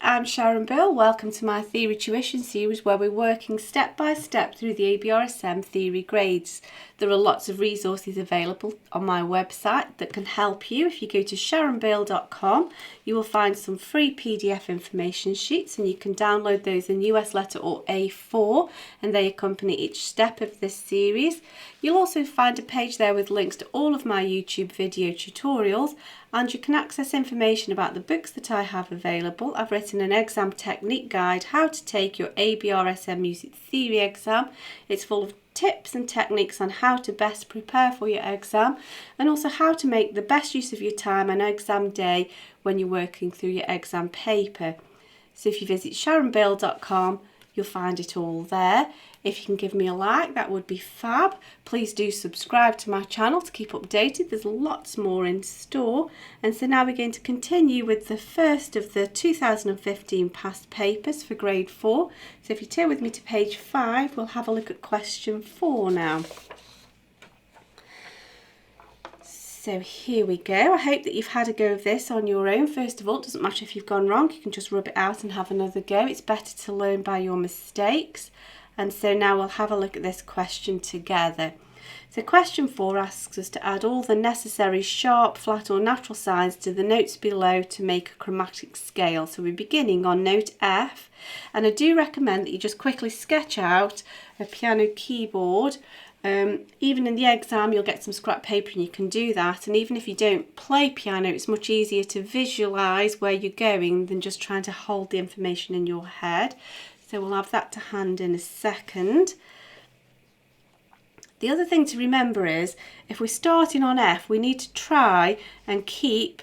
I'm Sharon Bill. Welcome to my Theory Tuition series where we're working step by step through the ABRSM Theory Grades. There are lots of resources available on my website that can help you. If you go to sharonbill.com, you will find some free PDF information sheets and you can download those in US letter or A4 and they accompany each step of this series. You'll also find a page there with links to all of my YouTube video tutorials, and you can access information about the books that I have available. I've written an exam technique guide, how to take your ABRSM Music Theory Exam. It's full of tips and techniques on how to best prepare for your exam and also how to make the best use of your time on exam day when you're working through your exam paper. So if you visit sharonbill.com, you'll find it all there. If you can give me a like, that would be fab. Please do subscribe to my channel to keep updated. There's lots more in store. And so now we're going to continue with the first of the 2015 past papers for grade 4. So if you turn with me to page 5, we'll have a look at question 4 now. So here we go. I hope that you've had a go of this on your own. First of all, it doesn't matter if you've gone wrong, you can just rub it out and have another go. It's better to learn by your mistakes. And so now we'll have a look at this question together. So question 4 asks us to add all the necessary sharp, flat or natural signs to the notes below to make a chromatic scale. So we're beginning on note F, and I do recommend that you just quickly sketch out a piano keyboard. Even in the exam you'll get some scrap paper and you can do that, and even if you don't play piano it's much easier to visualise where you're going than just trying to hold the information in your head. So we'll have that to hand in a second. The other thing to remember is if we're starting on F, we need to try and keep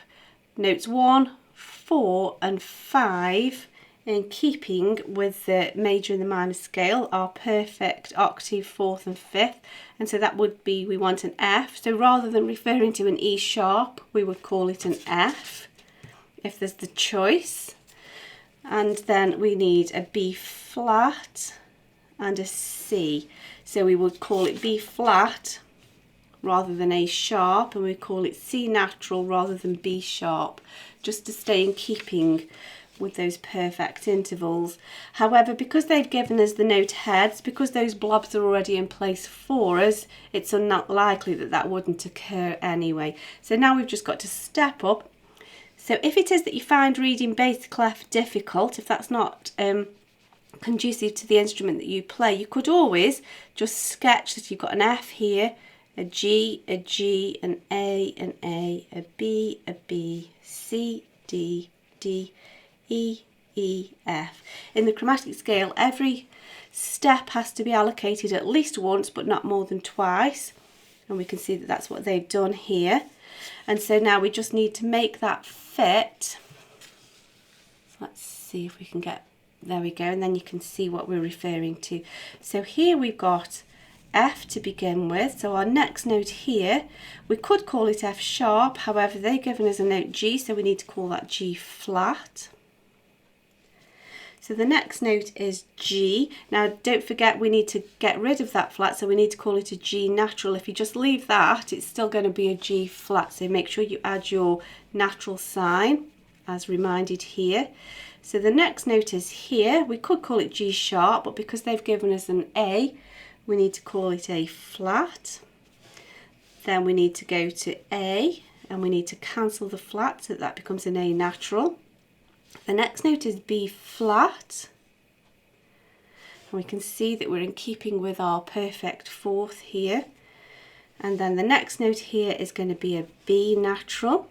notes 1, 4 and 5 in keeping with the major and the minor scale, our perfect octave, 4th and 5th. And so that would be, we want an F. So rather than referring to an E sharp, we would call it an F if there's the choice. And then we need a B flat and a C. So we would call it B flat rather than A sharp, and we call it C natural rather than B sharp, just to stay in keeping with those perfect intervals. However, because they've given us the note heads, because those blobs are already in place for us, it's unlikely that that wouldn't occur anyway. So now we've just got to step up. So if it is that you find reading bass clef difficult, if that's not conducive to the instrument that you play, you could always just sketch that you've got an F here, a G, an A, a B, C, D, E, F. In the chromatic scale, every step has to be allocated at least once, but not more than twice. And we can see that that's what they've done here. And so now we just need to make that fit. Let's see if we can get, there we go, and then you can see what we're referring to. So here we've got F to begin with. So our next note here, we could call it F sharp, however they've given us a note G, so we need to call that G flat. So the next note is G. Now don't forget we need to get rid of that flat, so we need to call it a G natural. If you just leave that, it's still going to be a G flat, so make sure you add your natural sign as reminded here. So the next note is here. We could call it G sharp, but because they've given us an A, we need to call it A flat. Then we need to go to A, and we need to cancel the flat, so that becomes an A natural. The next note is B flat, and we can see that we're in keeping with our perfect 4th here. And then the next note here is going to be a B natural,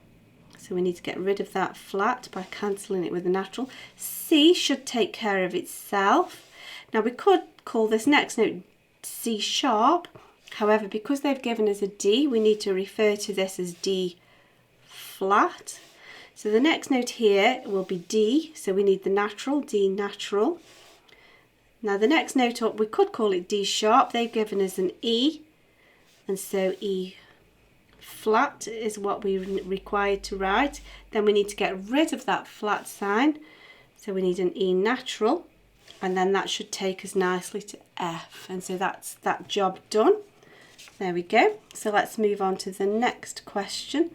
so we need to get rid of that flat by cancelling it with a natural. C should take care of itself. Now we could call this next note C sharp, however because they've given us a D, we need to refer to this as D flat. So the next note here will be D, so we need the natural, D natural. Now the next note up, we could call it D sharp, they've given us an E, and so E flat is what we required to write. Then we need to get rid of that flat sign, so we need an E natural, and then that should take us nicely to F, and so that's that job done. There we go. So let's move on to the next question.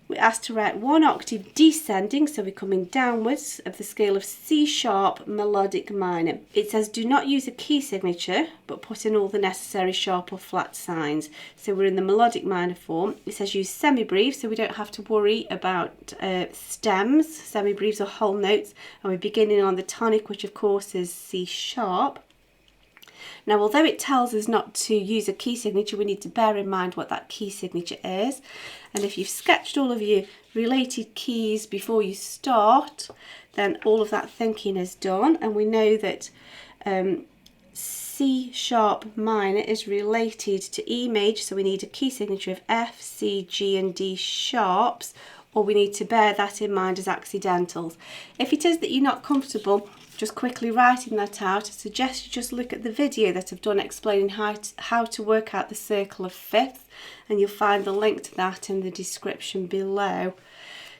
we're asked to write 1 octave descending, so we're coming downwards of the scale of C sharp melodic minor. It says do not use a key signature, but put in all the necessary sharp or flat signs. So we're in the melodic minor form. It says use semibreve, so we don't have to worry about stems. Semibreves are whole notes, and we're beginning on the tonic, which of course is C sharp. Now, although it tells us not to use a key signature, we need to bear in mind what that key signature is. And if you've sketched all of your related keys before you start, then all of that thinking is done. And we know that C sharp minor is related to E major, so we need a key signature of F, C, G and D sharps, or we need to bear that in mind as accidentals. If it is that you're not comfortable just quickly writing that out, I suggest you just look at the video that I've done explaining how to work out the circle of fifths, and you'll find the link to that in the description below.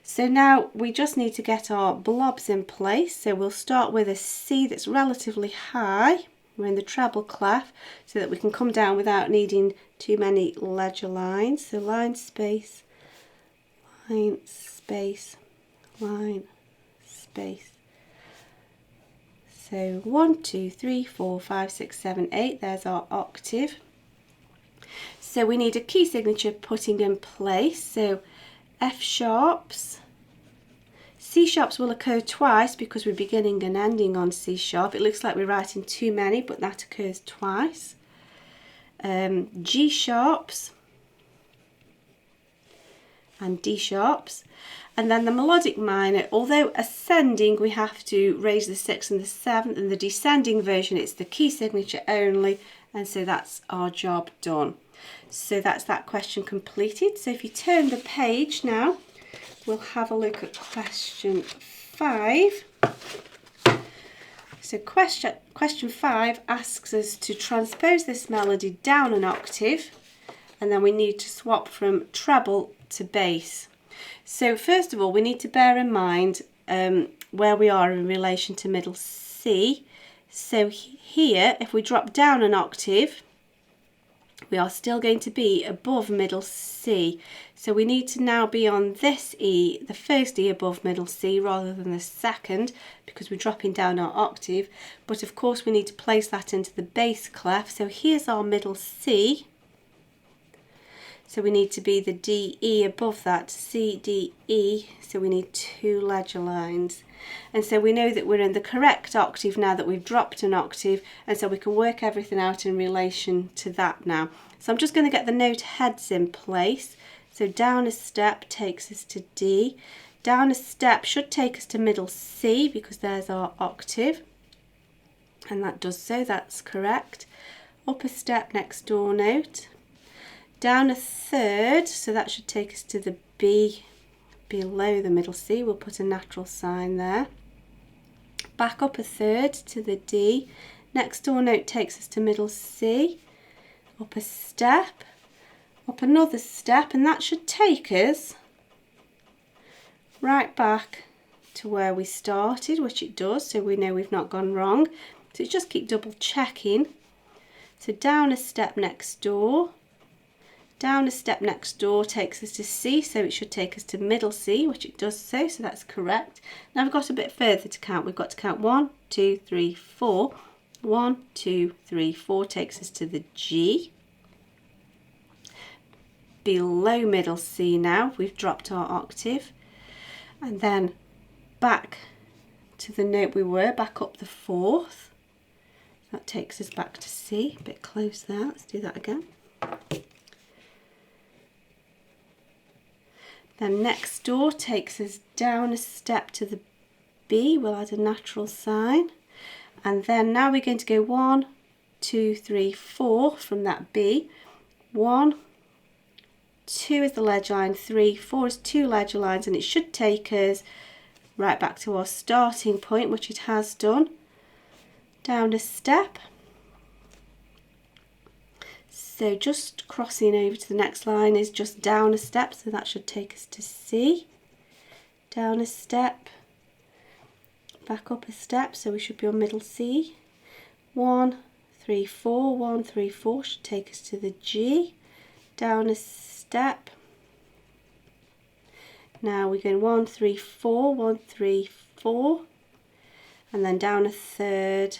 So now we just need to get our blobs in place. So we'll start with a C that's relatively high. We're in the treble clef, so that we can come down without needing too many ledger lines. So line, space, line, space, line, space. So 1, 2, 3, 4, 5, 6, 7, 8, there's our octave. So we need a key signature putting in place. So F sharps, C sharps will occur twice because we're beginning and ending on C sharp. It looks like we're writing too many, but that occurs twice. G sharps and D sharps. And then the melodic minor, although ascending we have to raise the 6th and the 7th, and the descending version it's the key signature only, and so that's our job done. So that's that question completed. So if you turn the page now, we'll have a look at question 5. So question 5 asks us to transpose this melody down an octave, and then we need to swap from treble to bass. So first of all, we need to bear in mind where we are in relation to middle C. So here, if we drop down an octave, we are still going to be above middle C. So we need to now be on this E, the first E above middle C, rather than the second, because we're dropping down our octave. But of course we need to place that into the bass clef. So here's our middle C. So we need to be the D, E above that, C, D, E, so we need 2 ledger lines. And so we know that we're in the correct octave now that we've dropped an octave, and so we can work everything out in relation to that now. So I'm just going to get the note heads in place. So down a step takes us to D. Down a step should take us to middle C, because there's our octave. And that does so, that's correct. Up a step, next door note. Down a third, so that should take us to the B below the middle C. We'll put a natural sign there. Back up a third to the D. Next door note takes us to middle C. Up a step, up another step, and that should take us right back to where we started, which it does, so we know we've not gone wrong. So just keep double checking. So down a step next door. Down a step next door takes us to C, so it should take us to middle C, which it does so that's correct. Now we've got a bit further to count. We've got to count 1, 2, 3, 4. 1, 2, 3, 4 takes us to the G. Below middle C now, we've dropped our octave. And then back to the note we were, back up the 4th. That takes us back to C, a bit close there. Let's do that again. Then next door takes us down a step to the B. We'll add a natural sign. And then now we're going to go 1, 2, 3, 4 from that B. 1, 2 is the ledger line, 3, 4 is 2 ledger lines, and it should take us right back to our starting point, which it has done. Down a step. So just crossing over to the next line is just down a step, so that should take us to C. Down a step, back up a step, so we should be on middle C. 1, 3, 4, 1, 3, 4 should take us to the G. Down a step, Now we're going 1, 3, 4, 1, 3, 4, and then down a third,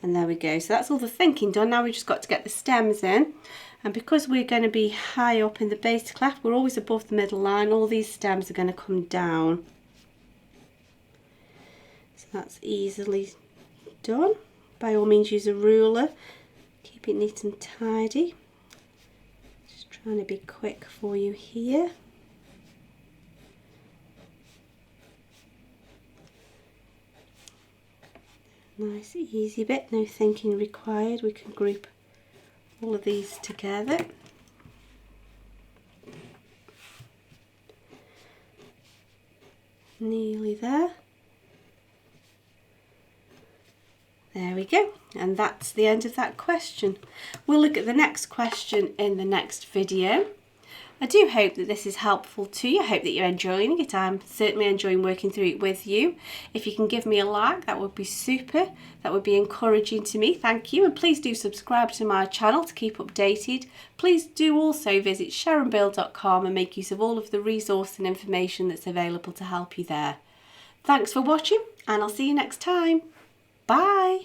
and there we go. So that's all the thinking done. Now we've just got to get the stems in, and because we're going to be high up in the bass clef, we're always above the middle line, all these stems are going to come down. So that's easily done. By all means use a ruler, keep it neat and tidy. Just trying to be quick for you here. Nice easy bit, no thinking required. We can group all of these together. Nearly there. There we go, and that's the end of that question. We'll look at the next question in the next video. I do hope that this is helpful to you. I hope that you're enjoying it. I'm certainly enjoying working through it with you. If you can give me a like, that would be super. That would be encouraging to me. Thank you. And please do subscribe to my channel to keep updated. Please do also visit sharonbill.com and make use of all of the resource and information that's available to help you there. Thanks for watching, and I'll see you next time. Bye.